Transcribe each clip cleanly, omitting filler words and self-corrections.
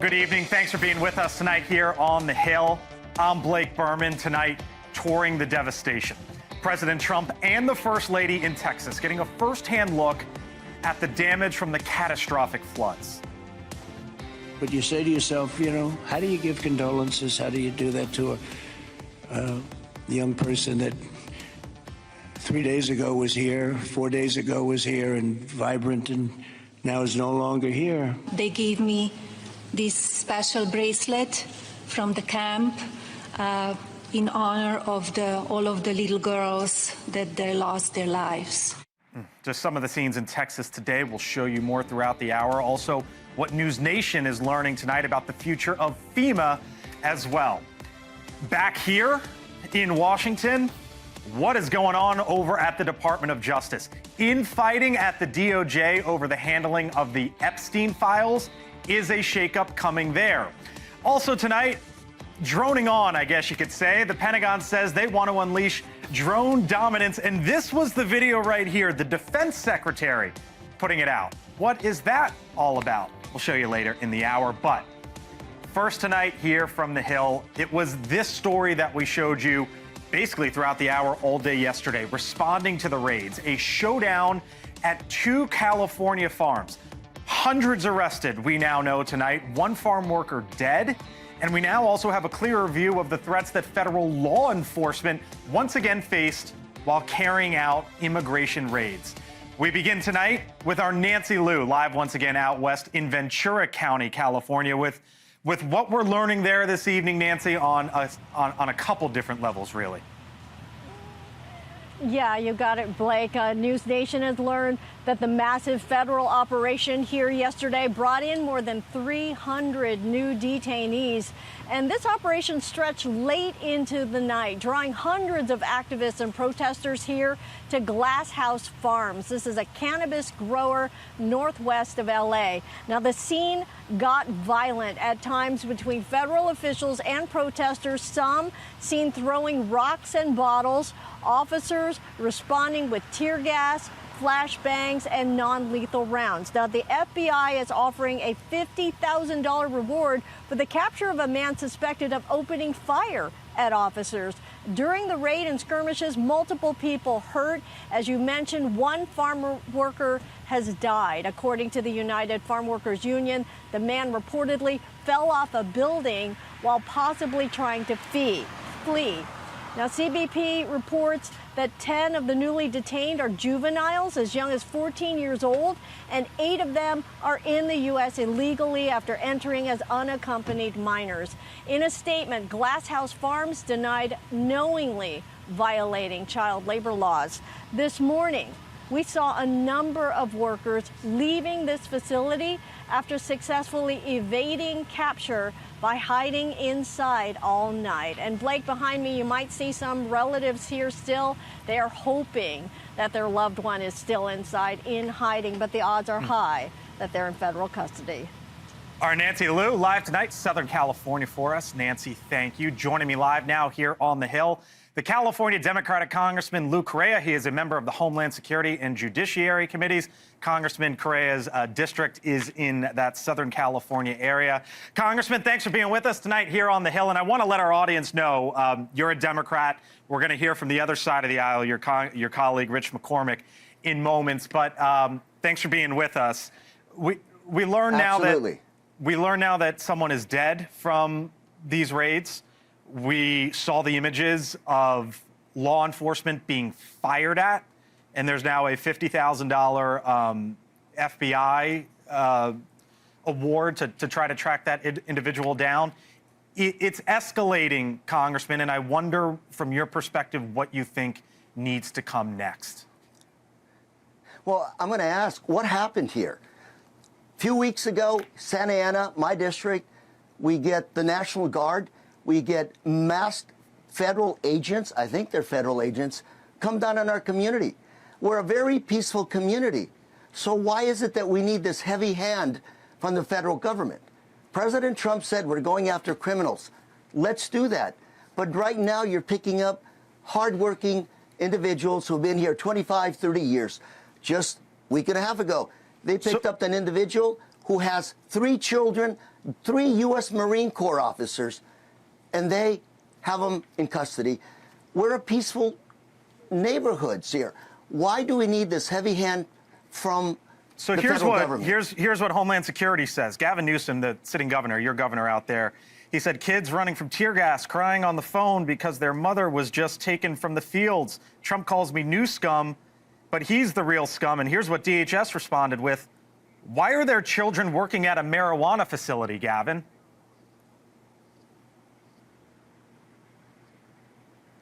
good evening. Thanks for being with us tonight here on the Hill. I'm Blake Burman, tonight touring the devastation. President Trump and the First Lady in Texas getting a first-hand look at the damage from the catastrophic floods. But you say to yourself, you know, how do you give condolences? How do you do that to a young person that 3 days ago was here, 4 days ago was here and vibrant, and now is no longer here? They gave me this special bracelet from the camp in honor of all of the little girls that they lost their lives. Just some of the scenes in Texas today. We'll show you more throughout the hour. Also, what NewsNation is learning tonight about the future of FEMA as well. Back here in Washington, what is going on over at the Department of Justice? Infighting at the DOJ over the handling of the Epstein files. Is a shakeup coming there? Also tonight, droning on, I guess you could say. The Pentagon says they want to unleash drone dominance, and this was the video right here, the Defense Secretary putting it out. What is that all about? We'll show you later in the hour, but first tonight here from the Hill, it was this story that we showed you basically throughout the hour all day yesterday, responding to the raids, a showdown at 2 California farms. Hundreds arrested, we now know tonight, 1 farm worker dead, and we now also have a clearer view of the threats that federal law enforcement once again faced while carrying out immigration raids. We begin tonight with our Nancy Loo, live once again out west in Ventura County, California, with what we're learning there this evening, Nancy, on a couple different levels, really. Yeah, you got it, Blake. NewsNation has learned that the massive federal operation here yesterday brought in more than 300 new detainees. And this operation stretched late into the night, drawing hundreds of activists and protesters here to Glass House Farms. This is a cannabis grower northwest of L.A. Now, the scene got violent at times between federal officials and protesters, some seen throwing rocks and bottles, officers responding with tear gas, flashbangs, and non-lethal rounds. Now, the FBI is offering a $50,000 reward for the capture of a man suspected of opening fire at officers. During the raid and skirmishes, multiple people hurt. As you mentioned, 1 farm worker has died. According to the United Farm Workers Union, the man reportedly fell off a building while possibly trying to flee. Now, CBP reports that 10 of the newly detained are juveniles as young as 14 years old, and 8 of them are in the U.S. illegally after entering as unaccompanied minors. In a statement, Glass House Farms denied knowingly violating child labor laws. This morning, we saw a number of workers leaving this facility after successfully evading capture by hiding inside all night. And Blake, behind me, you might see some relatives here still. They are hoping that their loved one is still inside in hiding, but the odds are high that they're in federal custody. Our Nancy Loo, live tonight, Southern California for us. Nancy, thank you. Joining me live now here on the Hill, the California Democratic Congressman Lou Correa. He is a member of the Homeland Security and Judiciary Committees. Congressman Correa's district is in that Southern California area. Congressman, thanks for being with us tonight here on the Hill. And I want to let our audience know you're a Democrat. We're going to hear from the other side of the aisle, your colleague, Rich McCormick, in moments. But thanks for being with us. We learn now that someone is dead from these raids. We saw the images of law enforcement being fired at, and there's now a $50,000 FBI award to try to track that individual down. It's escalating, Congressman, and I wonder, from your perspective, what you think needs to come next. Well, I'm going to ask, what happened here? A few weeks ago, Santa Ana, my district, we get the National Guard. We get masked federal agents, I think they're federal agents, come down on our community. We're a very peaceful community. So why is it that we need this heavy hand from the federal government? President Trump said we're going after criminals. Let's do that. But right now you're picking up hardworking individuals who've been here 25, 30 years. Just a week and a half ago, they picked up an individual who has 3 children 3 U.S. Marine Corps officers, and they have them in custody. We're a peaceful neighborhoods here. Why do we need this heavy hand from the federal government? Here's what Homeland Security says. Gavin Newsom, the sitting governor, your governor out there, he said kids running from tear gas, crying on the phone because their mother was just taken from the fields. Trump calls me new scum, but he's the real scum. And here's what DHS responded with. Why are there children working at a marijuana facility, Gavin?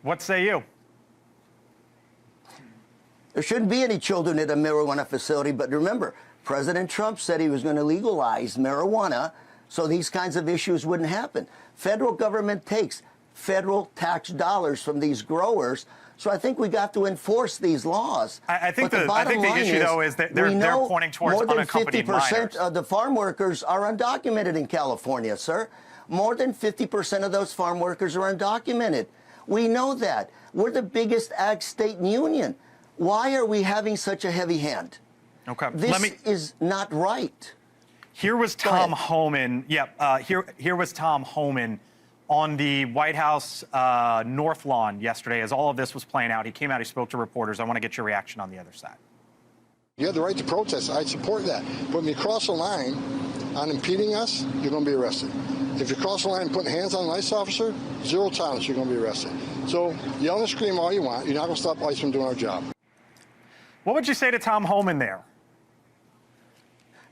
What say you? There shouldn't be any children at a marijuana facility, but remember, President Trump said he was going to legalize marijuana so these kinds of issues wouldn't happen. Federal government takes federal tax dollars from these growers, so I think we got to enforce these laws. I think the issue, though, is that they're pointing towards unaccompanied minors. More than 50% of the farm workers are undocumented in California, sir. More than 50% of those farm workers are undocumented. We know that. We're the biggest ag state in the union. Why are we having such a heavy hand? Okay. This is not right. Here was Tom Homan. Here was Tom Homan on the White House North Lawn yesterday as all of this was playing out. He came out, he spoke to reporters. I want to get your reaction on the other side. You have the right to protest. I support that. But when you cross a line on impeding us, you're going to be arrested. If you cross the line and putting hands on an ICE officer, 0 tolerance, you're going to be arrested. So yell and scream all you want. You're not going to stop ICE from doing our job. What would you say to Tom Homan there?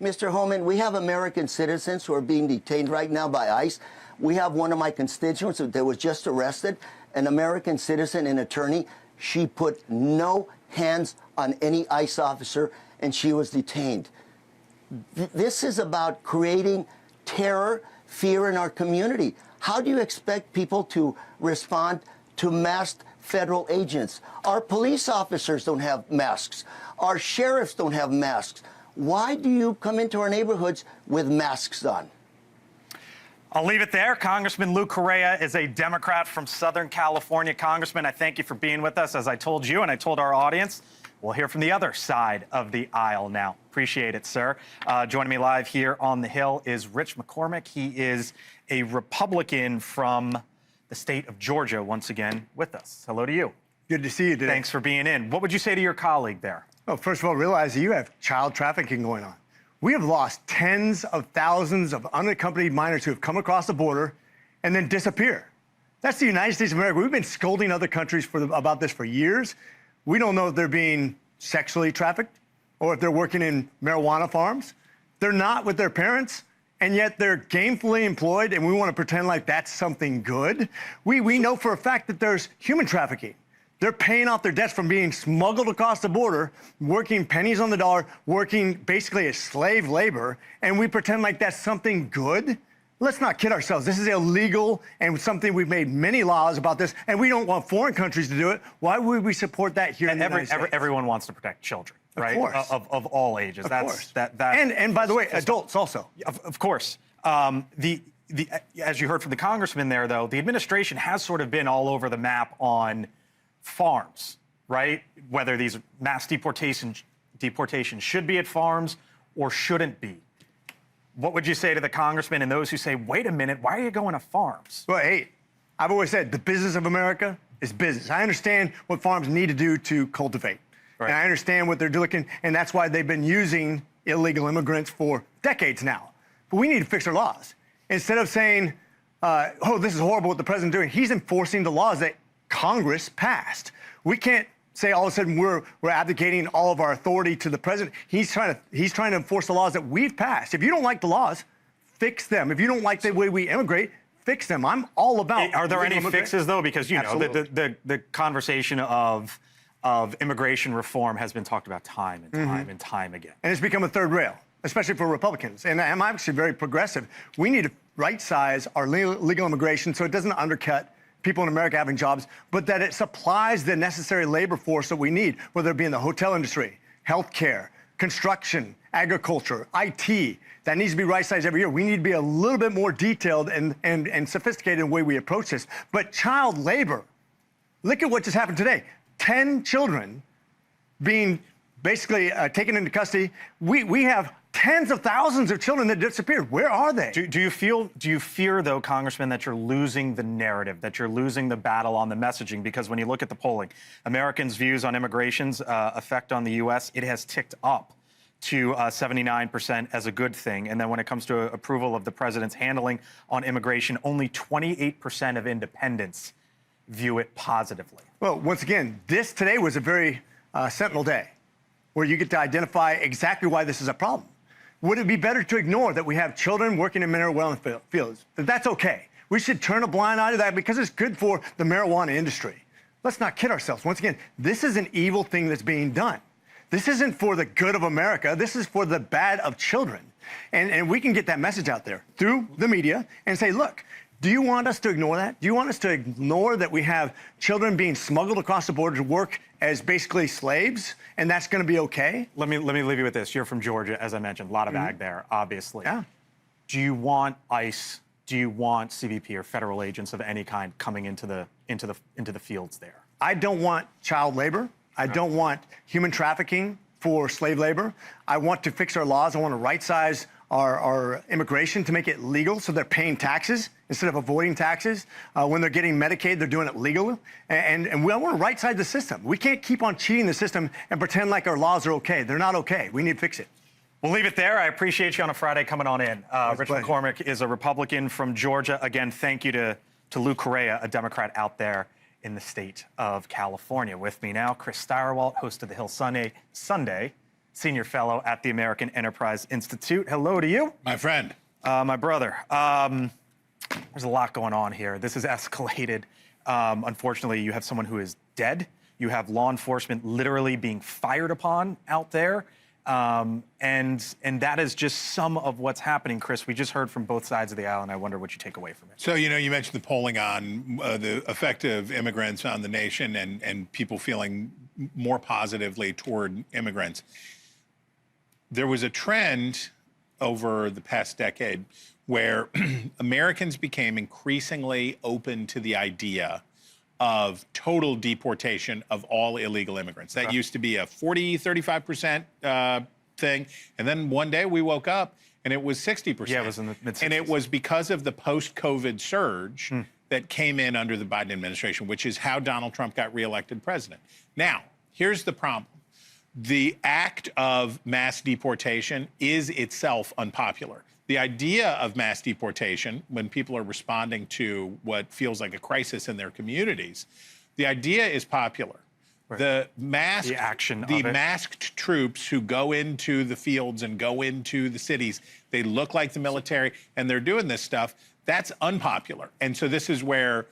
Mr. Homan, we have American citizens who are being detained right now by ICE. We have one of my constituents that was just arrested, an American citizen and attorney. She put no hands on any ICE officer, and she was detained. This is about creating terror, fear in our community. How do you expect people to respond to masked federal agents? Our police officers don't have masks. Our sheriffs don't have masks. Why do you come into our neighborhoods with masks on? I'll leave it there. Congressman Lou Correa is a Democrat from Southern California. Congressman, I thank you for being with us. As I told you and I told our audience, we'll hear from the other side of the aisle now. Appreciate it, sir. Joining me live here on the Hill is Rich McCormick. He is a Republican from the state of Georgia, once again with us. Hello to you. Good to see you today. Thanks for being in. What would you say to your colleague there? Well, first of all, realize that you have child trafficking going on. We have lost tens of thousands of unaccompanied minors who have come across the border and then disappear. That's the United States of America. We've been scolding other countries about this for years. We don't know if they're being sexually trafficked or if they're working in marijuana farms. They're not with their parents, and yet they're gainfully employed, and we want to pretend like that's something good. We know for a fact that there's human trafficking. They're paying off their debts from being smuggled across the border, working pennies on the dollar, working basically as slave labor, and we pretend like that's something good? Let's not kid ourselves. This is illegal and something we've made many laws about this, and we don't want foreign countries to do it. Why would we support that here in the United States? Everyone wants to protect children, right? Of course. Of all ages. Of course. And by the way, adults also. Of course. As you heard from the congressman there, though, the administration has sort of been all over the map on farms, right? Whether these mass deportations should be at farms or shouldn't be. What would you say to the congressman and those who say, wait a minute, why are you going to farms? Well, hey, I've always said the business of America is business. I understand what farms need to do to cultivate. Right. And I understand what they're doing, and that's why they've been using illegal immigrants for decades now. But we need to fix our laws. Instead of saying, oh, this is horrible what the president's doing, he's enforcing the laws that Congress passed. We can't say all of a sudden we're abdicating all of our authority to the president. He's trying to enforce the laws that we've passed. If you don't like the laws, fix them. If you don't like the way we immigrate, fix them. I'm all about. Are there any fixes though? Because you know the conversation of immigration reform has been talked about time and time and time again. And it's become a third rail, especially for Republicans. And I'm actually very progressive. We need to right size our legal immigration so it doesn't undercut people in America having jobs, but that it supplies the necessary labor force that we need, whether it be in the hotel industry, healthcare, construction, agriculture, IT. That needs to be right-sized every year. We need to be a little bit more detailed and sophisticated in the way we approach this. But child labor, look at what just happened today. 10 children being basically taken into custody. We have tens of thousands of children that disappeared. Where are they? Do you fear, though, Congressman, that you're losing the narrative, that you're losing the battle on the messaging? Because when you look at the polling, Americans' views on immigration's effect on the U.S., it has ticked up to 79% as a good thing. And then when it comes to approval of the president's handling on immigration, only 28% of independents view it positively. Well, once again, this today was a very sentinel day where you get to identify exactly why this is a problem. Would it be better to ignore that we have children working in marijuana fields? That's okay. We should turn a blind eye to that because it's good for the marijuana industry. Let's not kid ourselves. Once again, this is an evil thing that's being done. This isn't for the good of America. This is for the bad of children. And we can get that message out there through the media and say, look, do you want us to ignore that? Do you want us to ignore that we have children being smuggled across the border to work as basically slaves, and that's going to be okay? Let me leave you with this. You're from Georgia, as I mentioned. A lot of ag there, obviously. Yeah. Do you want ICE? Do you want CBP or federal agents of any kind coming into the fields there? I don't want child labor. I don't want human trafficking for slave labor. I want to fix our laws. I want to right-size our immigration to make it legal so they're paying taxes instead of avoiding taxes. When they're getting Medicaid, they're doing it legal. And we want to right-size the system. We can't keep on cheating the system and pretend like our laws are okay. They're not okay. We need to fix it. We'll leave it there. I appreciate you on a Friday coming on in. Rich McCormick is a Republican from Georgia. Again, thank you to Lou Correa, a Democrat out there in the state of California. With me now, Chris Stirewalt, host of The Hill Sunday, senior fellow at the American Enterprise Institute. Hello to you. My friend. My brother. There's a lot going on here. This has escalated. Unfortunately, you have someone who is dead. You have law enforcement literally being fired upon out there. And that is just some of what's happening, Chris. We just heard from both sides of the aisle, and I wonder what you take away from it. So, you mentioned the polling on the effect of immigrants on the nation and people feeling more positively toward immigrants. There was a trend over the past decade where Americans became increasingly open to the idea of total deportation of all illegal immigrants. That used to be a 35% thing. And then one day we woke up and it was 60%. Yeah, it was in the mid-60s. And it was because of the post-COVID surge that came in under the Biden administration, which is how Donald Trump got reelected president. Now, here's the problem. The act of mass deportation is itself unpopular. The idea of mass deportation, when people are responding to what feels like a crisis in their communities, the idea is popular. Right. The masked troops who go into the fields and go into the cities, they look like the military and they're doing this stuff, that's unpopular. And so this is where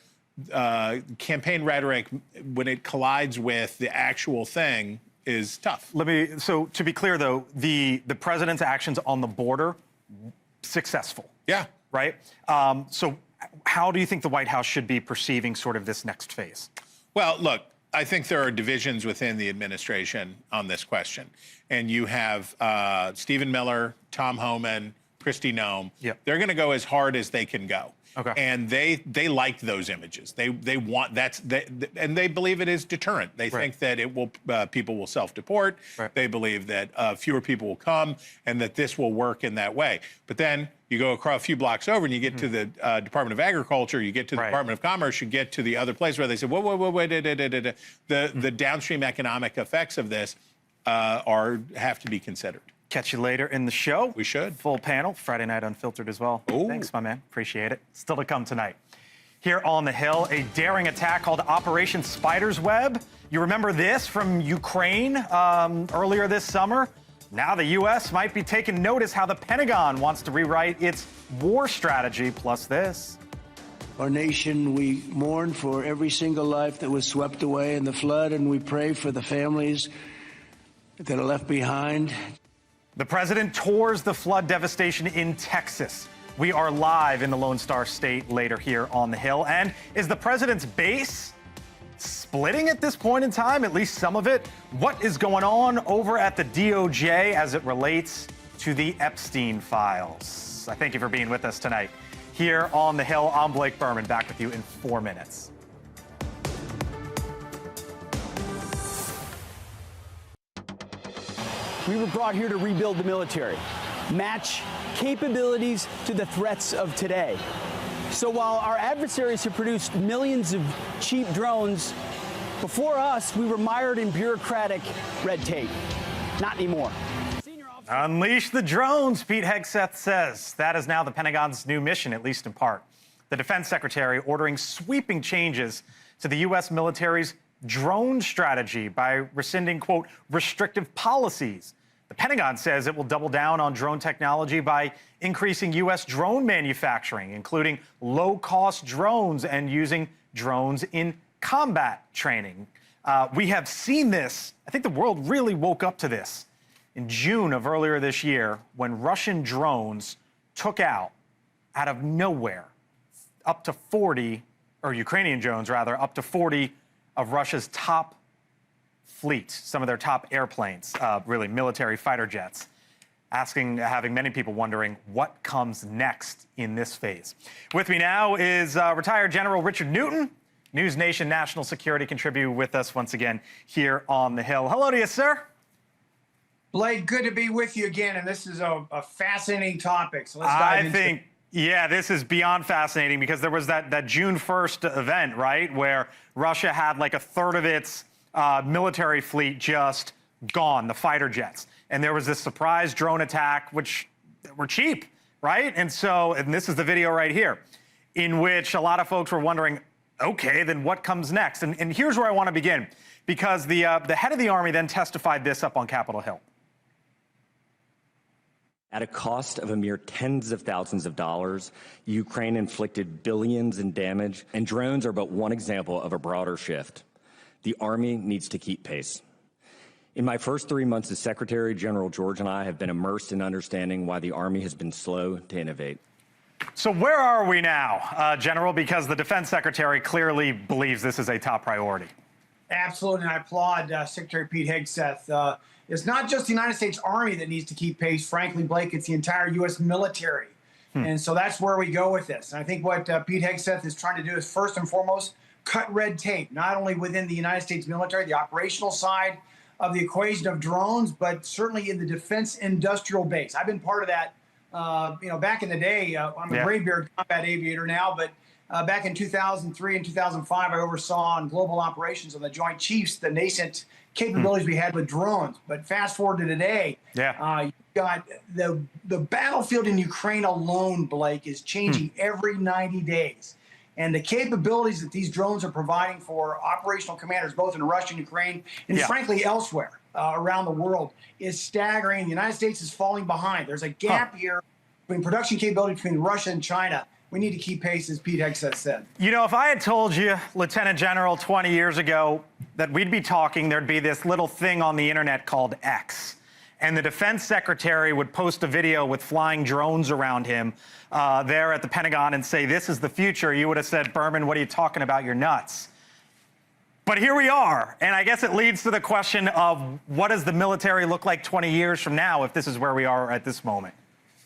campaign rhetoric, when it collides with the actual thing, is tough. So to be clear, though, the president's actions on the border, successful. Yeah. Right? So how do you think the White House should be perceiving sort of this next phase? Well, look, I think there are divisions within the administration on this question. And you have Stephen Miller, Tom Homan, Kristi Noem. Yep. They're going to go as hard as they can go. Okay. And they like those images. They want and they believe it is deterrent. They think that it will people will self-deport. Right. They believe that fewer people will come and that this will work in that way. But then you go across a few blocks over and you get to the Department of Agriculture, you get to the Department of Commerce, you get to the other place where they say, wait, the downstream economic effects of this have to be considered. Catch you later in the show. We should. Full panel, Friday Night Unfiltered as well. Ooh. Thanks, my man. Appreciate it. Still to come tonight. Here on the Hill, a daring attack called Operation Spider's Web. You remember this from Ukraine earlier this summer? Now the U.S. might be taking notice how the Pentagon wants to rewrite its war strategy, plus this. Our nation, we mourn for every single life that was swept away in the flood, and we pray for the families that are left behind. The president tours the flood devastation in Texas. We are live in the Lone Star State later here on the Hill. And is the president's base splitting at this point in time, at least some of it? What is going on over at the DOJ as it relates to the Epstein files? I thank you for being with us tonight. Here on the Hill, I'm Blake Burman, back with you in 4 minutes. We were brought here to rebuild the military. match capabilities to the threats of today. So while our adversaries have produced millions of cheap drones, before us, we were mired in bureaucratic red tape. Not anymore. Unleash the drones, Pete Hegseth says. That is now the Pentagon's new mission, at least in part. The defense secretary ordering sweeping changes to the U.S. military's drone strategy by rescinding, quote, restrictive policies. The Pentagon says it will double down on drone technology by increasing U.S. drone manufacturing, including low-cost drones and using drones in combat training. We have seen this. I think the world really woke up to this in June of earlier this year when Russian drones took out of nowhere, up to 40, or Ukrainian drones rather, up to 40 of Russia's top fleet, some of their top airplanes, really military fighter jets, having many people wondering what comes next in this phase. With me now is retired General Richard Newton, NewsNation national security contributor, with us once again here on the Hill. Hello to you, sir. Blake, good to be with you again, and this is a fascinating topic. So let's dive into it. Yeah, this is beyond fascinating because there was that June 1st event, right, where Russia had like a third of its military fleet just gone, the fighter jets. And there was this surprise drone attack, which were cheap, right? And this is the video right here, in which a lot of folks were wondering, okay, then what comes next? And here's where I want to begin, because the head of the Army then testified this up on Capitol Hill. At a cost of a mere tens of thousands of dollars, Ukraine inflicted billions in damage, and drones are but one example of a broader shift. The Army needs to keep pace. In my first 3 months as Secretary, General George and I have been immersed in understanding why the Army has been slow to innovate. So where are we now, General? Because the Defense Secretary clearly believes this is a top priority. Absolutely, and I applaud Secretary Pete Hegseth. It's not just the United States Army that needs to keep pace. Frankly, Blake, it's the entire U.S. military. And so that's where we go with this. And I think what Pete Hegseth is trying to do is, first and foremost, cut red tape, not only within the United States military, the operational side of the equation of drones, but certainly in the defense industrial base. I've been part of that, back in the day. I'm a graybeard combat aviator now, but back in 2003 and 2005, I oversaw on global operations on the Joint Chiefs the nascent capabilities we had with drones. But fast forward to today, you've got the battlefield in Ukraine alone, Blake, is changing every 90 days. And the capabilities that these drones are providing for operational commanders, both in Russia and Ukraine, and frankly elsewhere around the world, is staggering. The United States is falling behind. There's a gap here between production capability between Russia and China. We need to keep pace, as Pete Hegseth said. You know, if I had told you, Lieutenant General, 20 years ago that we'd be talking, there'd be this little thing on the internet called X, and the Defense Secretary would post a video with flying drones around him there at the Pentagon and say, this is the future, you would have said, Burman, what are you talking about? You're nuts. But here we are, and I guess it leads to the question of what does the military look like 20 years from now if this is where we are at this moment?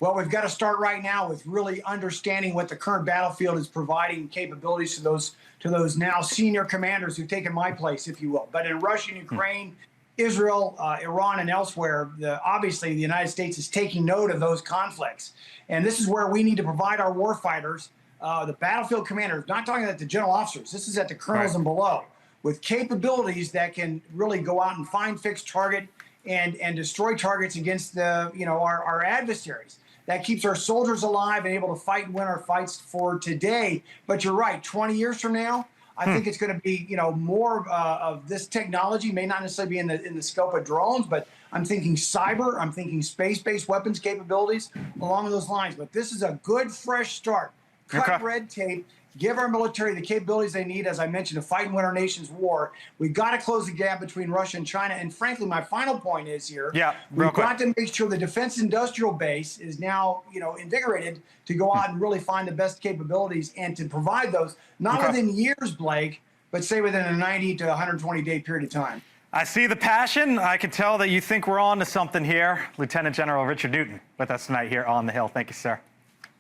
Well, we've got to start right now with really understanding what the current battlefield is providing capabilities to those now senior commanders who've taken my place, if you will. But in Russia and Ukraine, Israel, Iran, and elsewhere, obviously the United States is taking note of those conflicts. And this is where we need to provide our warfighters, the battlefield commanders, not talking at the general officers, this is at the colonels and below, with capabilities that can really go out and find, fix, target, and destroy targets against our adversaries. That keeps our soldiers alive and able to fight and win our fights for today. But you're right, 20 years from now, I think it's going to be, more of this technology may not necessarily be in the scope of drones, but I'm thinking cyber, I'm thinking space-based weapons capabilities along those lines. But this is a good, fresh start. Cut red tape, give our military the capabilities they need, as I mentioned, to fight and win our nation's war. We've got to close the gap between Russia and China. And frankly, my final point is here, we've got to make sure the defense industrial base is now, invigorated to go out and really find the best capabilities and to provide those, not within years, Blake, but say within a 90 to 120-day period of time. I see the passion. I can tell that you think we're on to something here. Lieutenant General Richard Newton with us tonight here on the Hill. Thank you, sir.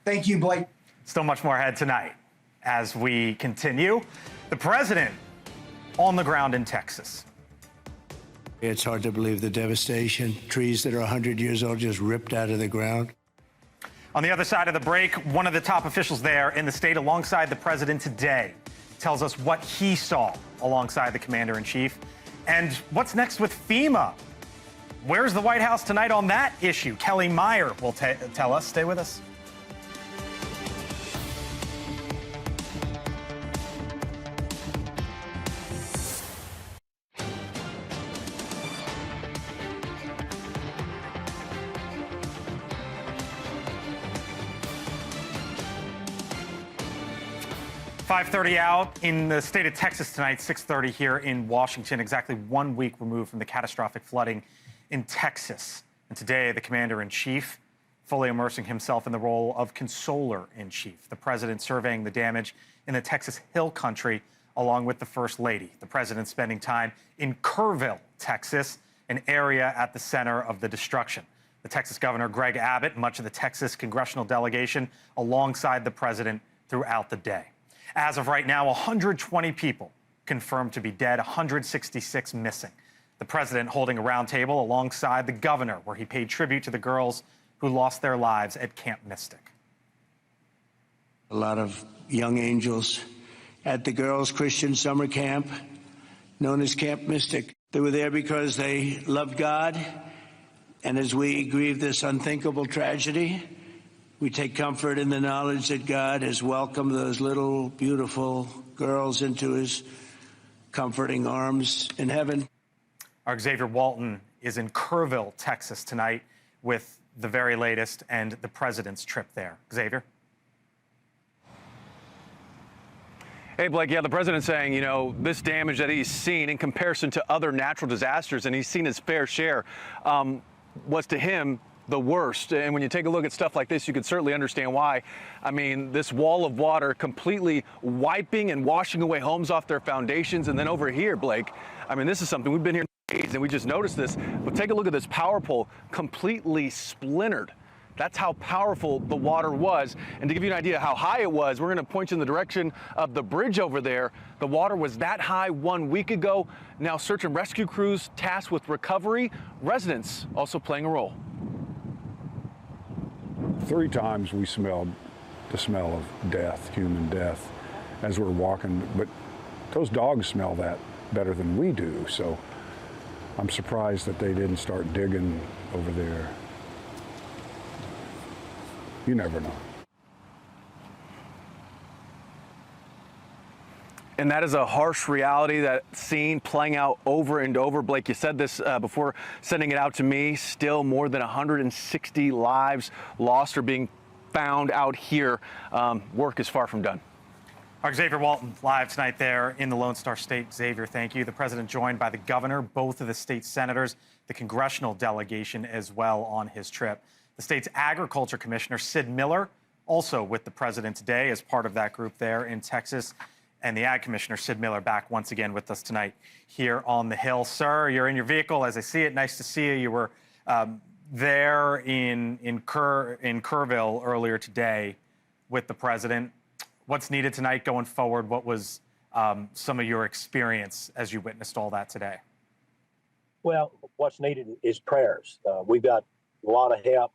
Thank you, Blake. Still much more ahead tonight as we continue. The president on the ground in Texas. It's hard to believe the devastation. Trees that are 100 years old just ripped out of the ground. On the other side of the break, one of the top officials there in the state alongside the president today tells us what he saw alongside the commander-in-chief and what's next with FEMA. Where's the White House tonight on that issue? Kelly Meyer will tell us. Stay with us. .30 out in the state of Texas tonight, 6:30 here in Washington, exactly 1 week removed from the catastrophic flooding in Texas. And today, the commander-in-chief fully immersing himself in the role of consoler-in-chief. The president surveying the damage in the Texas Hill Country along with the First Lady. The president spending time in Kerrville, Texas, an area at the center of the destruction. The Texas Governor Greg Abbott and much of the Texas congressional delegation alongside the president throughout the day. As of right now, 120 people confirmed to be dead, 166 missing. The president holding a roundtable alongside the governor, where he paid tribute to the girls who lost their lives at Camp Mystic. A lot of young angels at the girls' Christian summer camp, known as Camp Mystic. They were there because they loved God, and as we grieve this unthinkable tragedy, we take comfort in the knowledge that God has welcomed those little, beautiful girls into his comforting arms in heaven. Our Xavier Walton is in Kerrville, Texas tonight with the very latest and the president's trip there. Xavier? Hey, Blake, yeah, the president's saying, you know, this damage that he's seen in comparison to other natural disasters, and he's seen his fair share, was to him the worst. And when you take a look at stuff like this, you can certainly understand why. I mean, this wall of water completely wiping and washing away homes off their foundations. And then over here, Blake, I mean, this is something we've been here days and we just noticed this. But take a look at this power pole, completely splintered. That's how powerful the water was. And to give you an idea how high it was, we're going to point you in the direction of the bridge over there. The water was that high 1 week ago. Now search and rescue crews tasked with recovery, residents also playing a role. 3 times we smelled the smell of death, human death, as we're walking. But those dogs smell that better than we do. So I'm surprised that they didn't start digging over there. You never know. And that is a harsh reality, that scene playing out over and over. Blake, you said this before sending it out to me. Still more than 160 lives lost or being found out here. Work is far from done. Our Xavier Walton live tonight there in the Lone Star State. Xavier, thank you. The president joined by the governor, both of the state senators, the congressional delegation as well on his trip. The state's agriculture commissioner, Sid Miller, also with the president today as part of that group there in Texas. And the Ag Commissioner, Sid Miller, back once again with us tonight here on the Hill. Sir, you're in your vehicle as I see it. Nice to see you. You were there in Kerrville earlier today with the president. What's needed tonight going forward? What was some of your experience as you witnessed all that today? Well, what's needed is prayers. We've got a lot of help,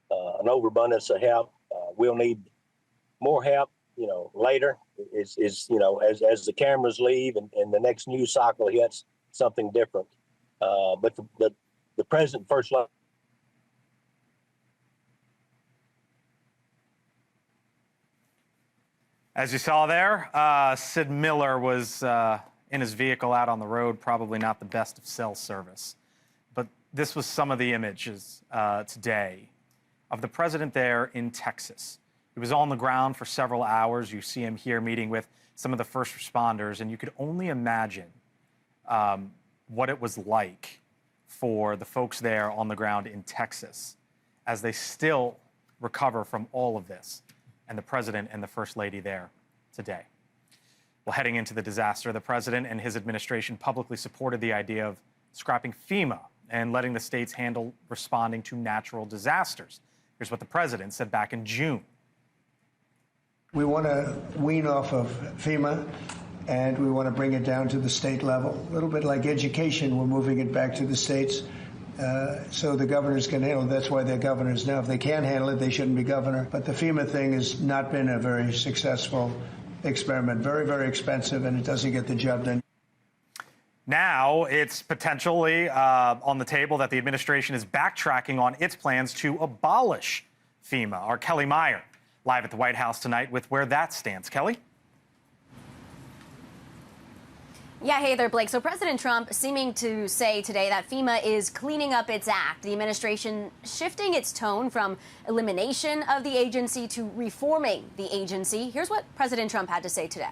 an overabundance of help. We'll need more help, you know, later. Is you know, as the cameras leave and the next news cycle hits, something different. But the president, First Lady. As you saw there, Sid Miller was in his vehicle out on the road, probably not the best of cell service. But this was some of the images today of the president there in Texas. He was on the ground for several hours. You see him here meeting with some of the first responders, and you could only imagine what it was like for the folks there on the ground in Texas as they still recover from all of this, and the president and the first lady there today. Well, heading into the disaster, the president and his administration publicly supported the idea of scrapping FEMA and letting the states handle responding to natural disasters. Here's what the president said back in June. We want to wean off of FEMA, and we want to bring it down to the state level. A little bit like education, we're moving it back to the states. so the governors can handle it. That's why they're governors now. If they can't handle it, they shouldn't be governor. But the FEMA thing has not been a very successful experiment. Very, very expensive, and it doesn't get the job done. Now it's potentially on the table that the administration is backtracking on its plans to abolish FEMA. Our Kelly Meyer live at the White House tonight with where that stands. Kelly? Yeah, hey there, Blake. So President Trump seeming to say today that FEMA is cleaning up its act. The administration shifting its tone from elimination of the agency to reforming the agency. Here's what President Trump had to say today.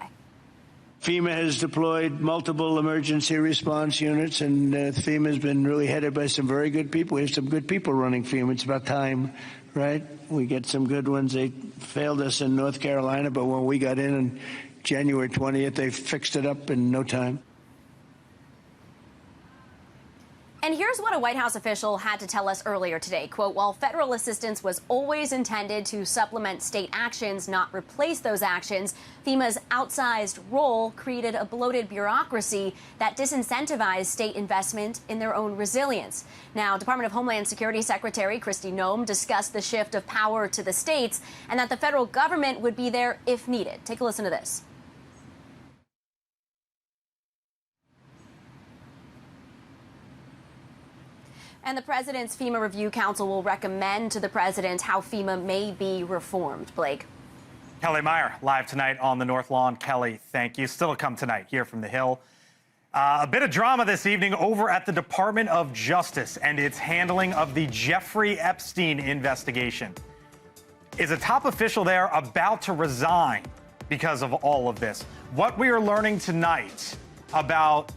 FEMA has deployed multiple emergency response units, and FEMA has been really headed by some very good people. We have some good people running FEMA. It's about time, right? We get some good ones. They failed us in North Carolina, but when we got in on January 20th, they fixed it up in no time. And here's what a White House official had to tell us earlier today. Quote, while federal assistance was always intended to supplement state actions, not replace those actions, FEMA's outsized role created a bloated bureaucracy that disincentivized state investment in their own resilience. Now, Department of Homeland Security Secretary Kristi Noem discussed the shift of power to the states and that the federal government would be there if needed. Take a listen to this. And the President's FEMA Review Council will recommend to the President how FEMA may be reformed. Blake. Kelly Meyer, live tonight on the North Lawn. Kelly, thank you. Still to come tonight here from the Hill. A bit of drama this evening over at the Department of Justice and its handling of the Jeffrey Epstein investigation. Is a top official there about to resign because of all of this? What we are learning tonight about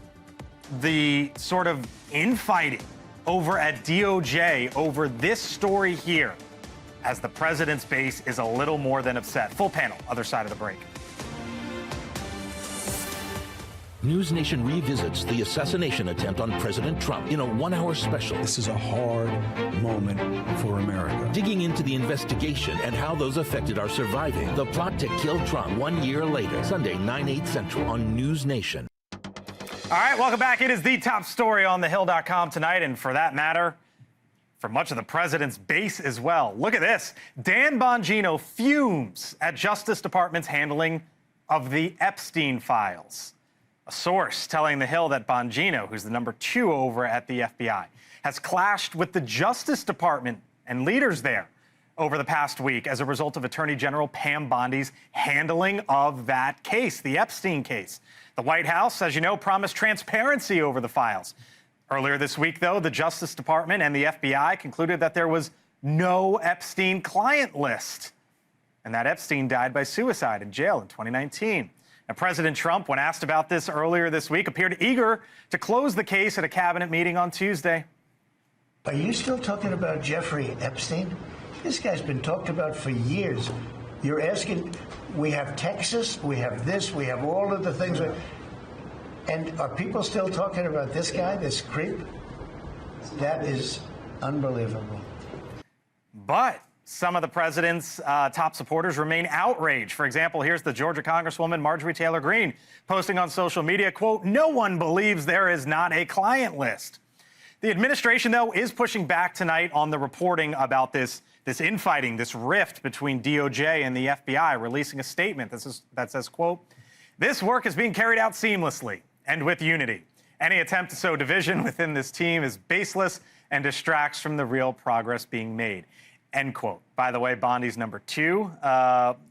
the sort of infighting over at DOJ over this story here, as the president's base is a little more than upset. Full panel, other side of the break. NewsNation revisits the assassination attempt on President Trump in a one-hour special. This is a hard moment for America. Digging into the investigation and how those affected are surviving. The plot to kill Trump 1 year later. Sunday, 9/8 Central on NewsNation. All right, welcome back. It is the top story on thehill.com tonight, and for that matter, for much of the president's base as well. Look at this. Dan Bongino fumes at Justice Department's handling of the Epstein files. A source telling the Hill that Bongino, who's the number 2 over at the FBI, has clashed with the Justice Department and leaders there over the past week as a result of Attorney General Pam Bondi's handling of that case, the Epstein case. The White House, as you know, promised transparency over the files. Earlier this week, though, the Justice Department and the FBI concluded that there was no Epstein client list and that Epstein died by suicide in jail in 2019. Now, President Trump, when asked about this earlier this week, appeared eager to close the case at a cabinet meeting on Tuesday. Are you still talking about Jeffrey Epstein? This guy's been talked about for years. You're asking, we have Texas, we have this, we have all of the things. And are people still talking about this guy, this creep? That is unbelievable. But some of the president's top supporters remain outraged. For example, here's the Georgia Congresswoman Marjorie Taylor Greene posting on social media, quote, "No one believes there is not a client list." The administration, though, is pushing back tonight on the reporting about this infighting, this rift between DOJ and the FBI, releasing a statement that says, quote, "This work is being carried out seamlessly and with unity. Any attempt to sow division within this team is baseless and distracts from the real progress being made," end quote. By the way, Bondi's number 2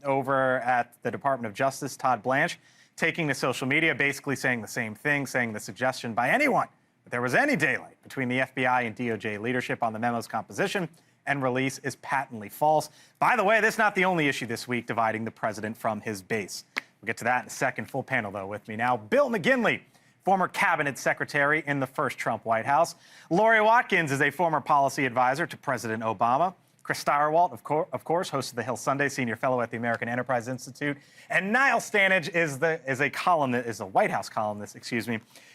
over at the Department of Justice, Todd Blanche, taking to social media, basically saying the same thing, saying the suggestion by anyone that there was any daylight between the FBI and DOJ leadership on the memo's composition and release is patently false. By the way, this is not the only issue this week dividing the president from his base. We'll get to that in a second. Full panel, though, with me now. Bill McGinley, former cabinet secretary in the first Trump White House. Lori Watkins is a former policy advisor to President Obama. Chris Stirewalt, of course, host of the Hill Sunday, senior fellow at the American Enterprise Institute. And Niall Stanage is a White House columnist,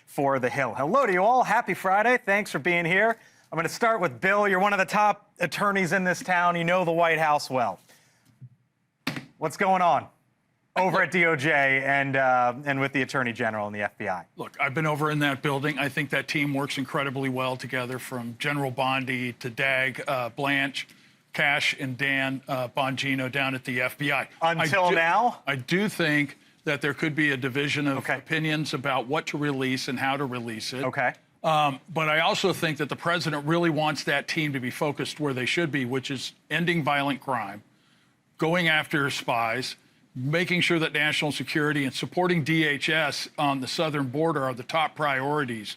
for the Hill. Hello to you all. Happy Friday. Thanks for being here. I'm going to start with Bill. You're one of the top attorneys in this town. You know the White House well. What's going on? over at DOJ and with the Attorney General and the FBI? Look, I've been over in that building. I think that team works incredibly well together, from General Bondi to Dag Blanche, Cash, and Dan Bongino down at the FBI. Until now? I do think that there could be a division of opinions about what to release and how to release it. Okay. But I also think that the president really wants that team to be focused where they should be, which is ending violent crime, going after spies, making sure that national security and supporting DHS on the southern border are the top priorities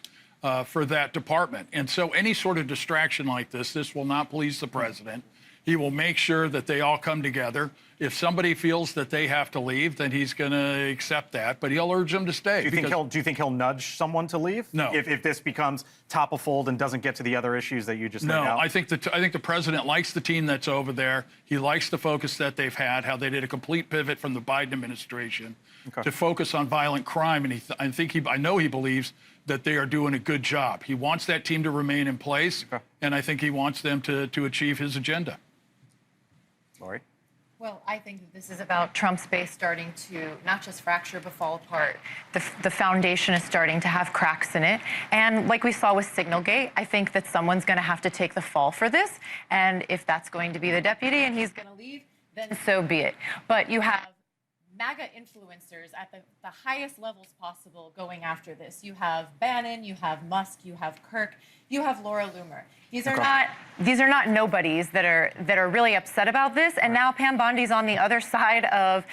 for that department. And so any sort of distraction like this will not please the president. He will make sure that they all come together. If somebody feels that they have to leave, then he's going to accept that, but he'll urge them to stay. Do you think he'll nudge someone to leave? No. If this becomes top of fold and doesn't get to the other issues that you just laid No, out? I think the president likes the team that's over there. He likes the focus that they've had, how they did a complete pivot from the Biden administration to focus on violent crime, and I know he believes that they are doing a good job. He wants that team to remain in place, and I think he wants them to achieve his agenda. Lori? Well, I think that this is about Trump's base starting to not just fracture but fall apart. The foundation is starting to have cracks in it. And like we saw with Signalgate, I think that someone's going to have to take the fall for this. And if that's going to be the deputy and he's going to leave, then so be it. But you have MAGA influencers at the highest levels possible going after this. You have Bannon, you have Musk, you have Kirk, you have Laura Loomer. These are not nobodies that are really upset about this. And now Pam Bondi's on the other side of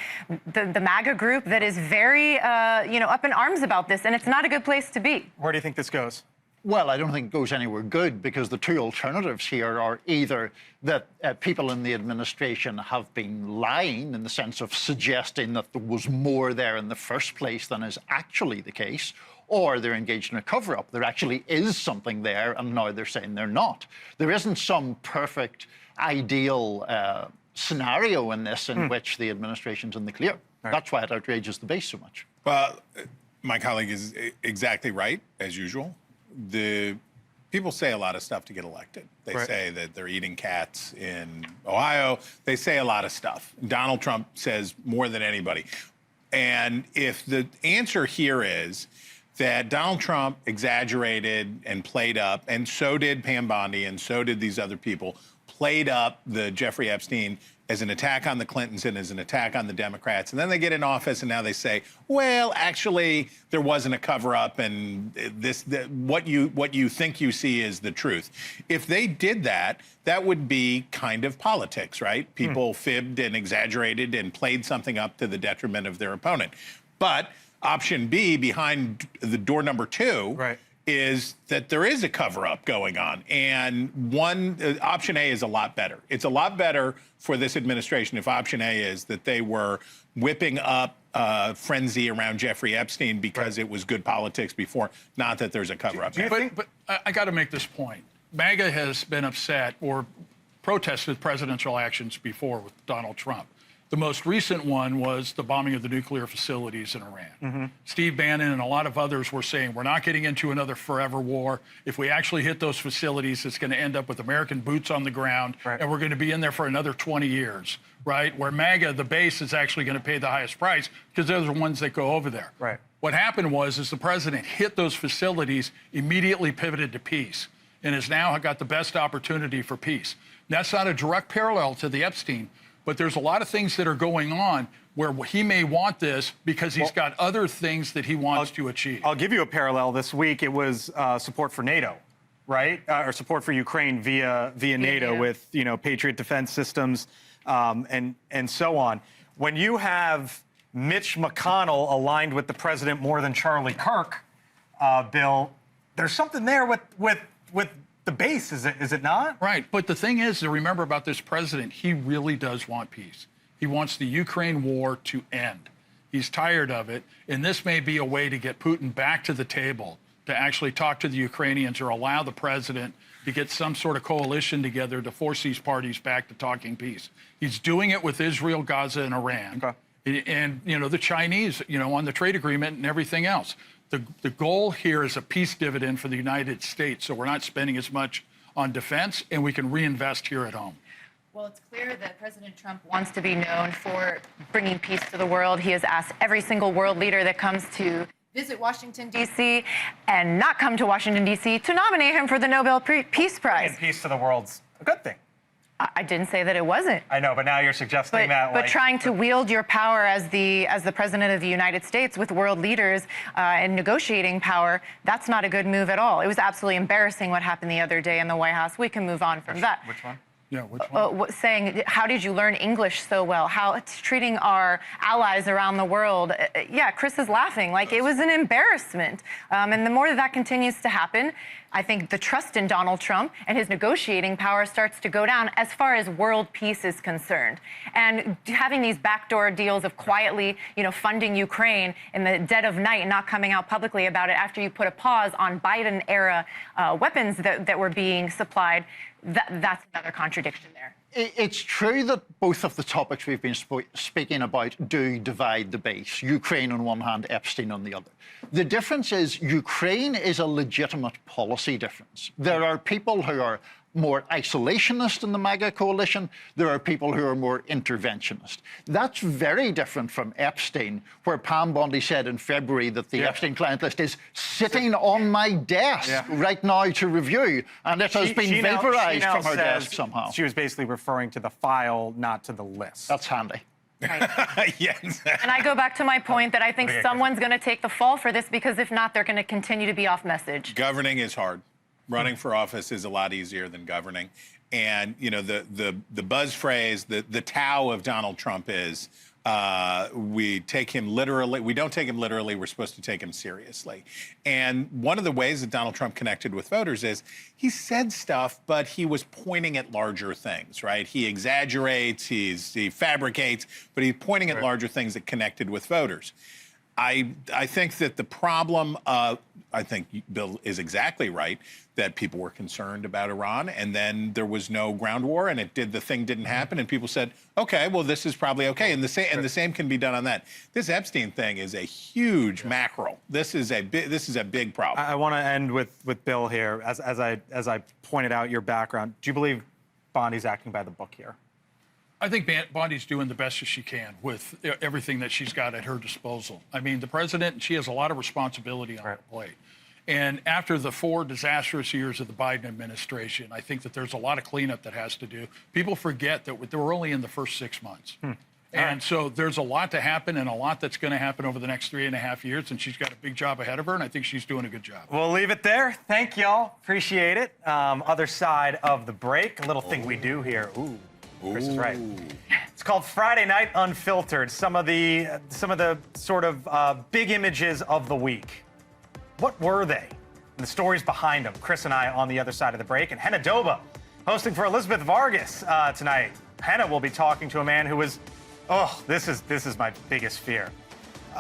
the MAGA group that is very up in arms about this, and it's not a good place to be. Where do you think this goes? Well, I don't think it goes anywhere good, because the two alternatives here are either that people in the administration have been lying in the sense of suggesting that there was more there in the first place than is actually the case, or they're engaged in a cover-up. There actually is something there, and now they're saying they're not. There isn't some perfect, ideal scenario in this in which the administration's in the clear. Right. That's why it outrages the base so much. Well, my colleague is exactly right, as usual. The people say a lot of stuff to get elected. They say that they're eating cats in Ohio. They say a lot of stuff. Donald Trump says more than anybody. And if the answer here is that Donald Trump exaggerated and played up, and so did Pam Bondi, and so did these other people, played up the Jeffrey Epstein as an attack on the Clintons and as an attack on the Democrats. And then they get in office and now they say, well, actually, there wasn't a cover-up, and what you think you see is the truth. If they did that, that would be kind of politics, right? People fibbed and exaggerated and played something up to the detriment of their opponent. But option B, behind the door number two, is that there is a cover-up going on. And option A is a lot better. It's a lot better for this administration if option A is that they were whipping up frenzy around Jeffrey Epstein because it was good politics before, not that there's a cover-up. But I got to make this point. MAGA has been upset or protested presidential actions before with Donald Trump. The most recent one was the bombing of the nuclear facilities in Iran. Steve Bannon and a lot of others were saying, we're not getting into another forever war. If we actually hit those facilities, it's going to end up with American boots on the ground, and we're going to be in there for another 20 years, right? Where MAGA, the base, is actually going to pay the highest price because they're the ones that go over there. What happened was the president hit those facilities, immediately pivoted to peace, and has now got the best opportunity for peace. That's not a direct parallel to the Epstein, but there's a lot of things that are going on where he may want this because he's got other things that he wants to achieve. I'll give you a parallel. This week it was support for NATO, right? Or support for Ukraine via NATO with Patriot defense systems and so on. When you have Mitch McConnell aligned with the president more than Charlie Kirk, Bill, there's something there with the base, is it not? Right, but the thing is to remember about this president, he really does want peace. He wants the Ukraine war to end. He's tired of it, and this may be a way to get Putin back to the table to actually talk to the Ukrainians or allow the president to get some sort of coalition together to force these parties back to talking peace. He's doing it with Israel, Gaza, and Iran. And, the Chinese, on the trade agreement and everything else. The goal here is a peace dividend for the United States, so we're not spending as much on defense, and we can reinvest here at home. Well, it's clear that President Trump wants to be known for bringing peace to the world. He has asked every single world leader that comes to visit Washington, D.C. and not come to Washington, D.C. to nominate him for the Nobel Peace Prize. And peace to the world's a good thing. I didn't say that it wasn't. I know, but now you're suggesting that. But trying to wield your power as the president of the United States with world leaders and negotiating power, that's not a good move at all. It was absolutely embarrassing what happened the other day in the White House. We can move on from that. Which one? Yeah, which one? Saying, how did you learn English so well? How it's treating our allies around the world. Yeah, Chris is laughing. Like, it was an embarrassment. And the more that continues to happen, I think the trust in Donald Trump and his negotiating power starts to go down as far as world peace is concerned. And having these backdoor deals of quietly, funding Ukraine in the dead of night and not coming out publicly about it after you put a pause on Biden-era weapons that were being supplied, that's another contradiction there. It's true that both of the topics we've been speaking about do divide the base. Ukraine on one hand, Epstein on the other. The difference is Ukraine is a legitimate policy difference. There are people who are more isolationist in the MAGA coalition. There are people who are more interventionist. That's very different from Epstein, where Pam Bondi said in February that the Epstein client list is sitting on my desk right now to review, and it has been vaporized from her desk somehow. She was basically referring to the file, not to the list. That's handy. Right. Yes. And I go back to my point that I think someone's going to take the fall for this, because if not, they're going to continue to be off message. Governing is hard. Running for office is a lot easier than governing. And, the buzz phrase, the Tao of Donald Trump is, we take him literally. We don't take him literally. We're supposed to take him seriously. And one of the ways that Donald Trump connected with voters is he said stuff, but he was pointing at larger things, right? He exaggerates, he fabricates, but he's pointing at larger things that connected with voters. I think that the problem, I think Bill is exactly right, that people were concerned about Iran, and then there was no ground war, and the thing didn't happen, and people said, okay, well, this is probably okay, and the same can be done on that. This Epstein thing is a huge mackerel. This is a big problem. I want to end with Bill here. As I pointed out your background, do you believe Bondi's acting by the book here? I think Bondi's doing the best that she can with everything that she's got at her disposal. I mean, the president, she has a lot of responsibility on her plate. And after the 4 disastrous years of the Biden administration, I think that there's a lot of cleanup that has to do. People forget that we're only in the first 6 months. And so there's a lot to happen, and a lot that's going to happen over the next 3.5 years, and she's got a big job ahead of her, and I think she's doing a good job. We'll leave it there. Thank y'all. Appreciate it. Other side of the break, a little thing we do here. Ooh. Chris is right. It's called Friday Night Unfiltered. Some of the sort of big images of the week. What were they? And the stories behind them. Chris and I on the other side of the break. And Henna Doba hosting for Elizabeth Vargas tonight. Henna will be talking to a man who was, this is my biggest fear.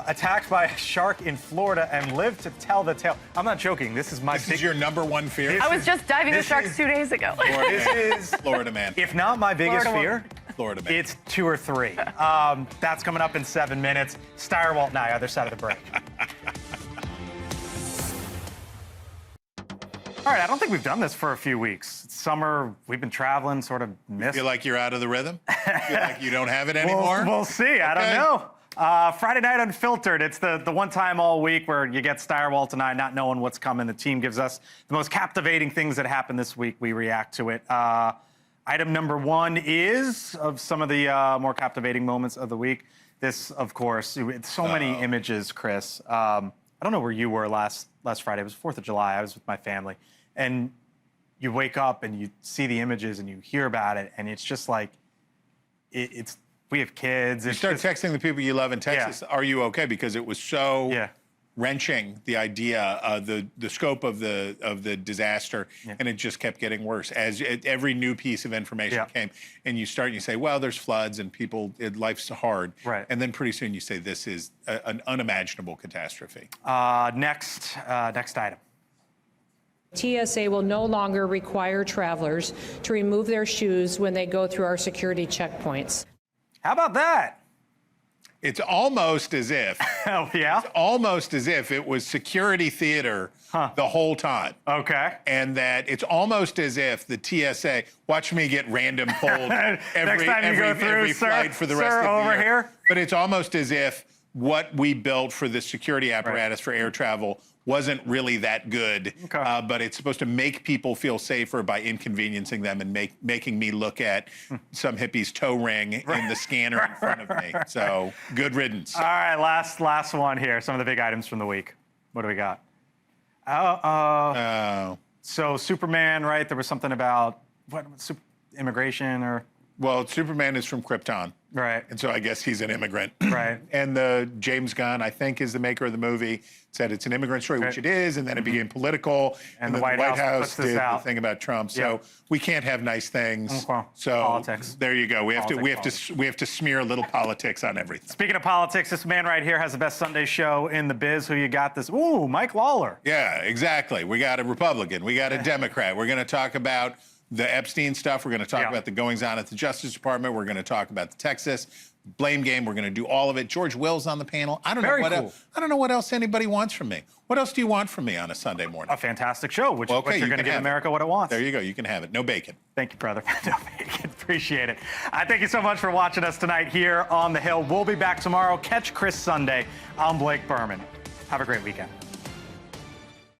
Attacked by a shark in Florida and lived to tell the tale. I'm not joking. This is your number one fear? I was just diving with sharks 2 days ago. This is Florida man. If not my biggest fear, Florida man. It's 2 or 3. That's coming up in 7 minutes. Steyerwalt and I, other side of the break. All right, I don't think we've done this for a few weeks. It's summer, we've been traveling, sort of missed. You feel like you're out of the rhythm? Feel like you don't have it anymore? We'll see. I don't know. Friday Night Unfiltered. It's the one time all week where you get Steyerwalt and I not knowing what's coming. The team gives us the most captivating things that happened this week. We react to it. Item number 1 is of some of the more captivating moments of the week. This, of course, it's so many images, Chris. I don't know where you were last Friday. It was 4th of July. I was with my family. And you wake up and you see the images and you hear about it. And it's just like, we have kids. You start texting the people you love in Texas, are you okay? Because it was so wrenching, the idea, the scope of the disaster, and it just kept getting worse. As every new piece of information came, and you start and you say, well, there's floods and life's hard. Right. And then pretty soon you say, this is an unimaginable catastrophe. Next item. TSA will no longer require travelers to remove their shoes when they go through our security checkpoints. How about that? It's almost as if. Oh, yeah? It's almost as if it was security theater the whole time. Okay. And that it's almost as if the TSA, watch me get random pulled every flight for the rest of the over year. Here. But it's almost as if what we built for the security apparatus for air travel wasn't really that good, but it's supposed to make people feel safer by inconveniencing them and making me look at some hippie's toe ring in the scanner in front of me. So good riddance. All right, last one here. Some of the big items from the week. What do we got? So Superman, right? There was something about immigration or. Well, Superman is from Krypton. Right. And so I guess he's an immigrant. Right. And the James Gunn, I think, is the maker of the movie, said it's an immigrant story, which it is, and then it became political. And the then White House did the thing about Trump. So we can't have nice things. So politics. There you go. We have to smear a little politics on everything. Speaking of politics, this man right here has the best Sunday show in the biz. Who you got this? Ooh, Mike Lawler. Yeah, exactly. We got a Republican. We got a Democrat. We're going to talk about the Epstein stuff. We're going to talk about the goings-on at the Justice Department. We're going to talk about the Texas blame game. We're going to do all of it. George Will's on the panel. I don't know what else anybody wants from me. What else do you want from me on a Sunday morning? A fantastic show, which you're going to give America what it wants. There you go. You can have it. No bacon. Thank you, brother. No bacon. Appreciate it. I thank you so much for watching us tonight here on The Hill. We'll be back tomorrow. Catch Chris Sunday. I'm Blake Burman. Have a great weekend.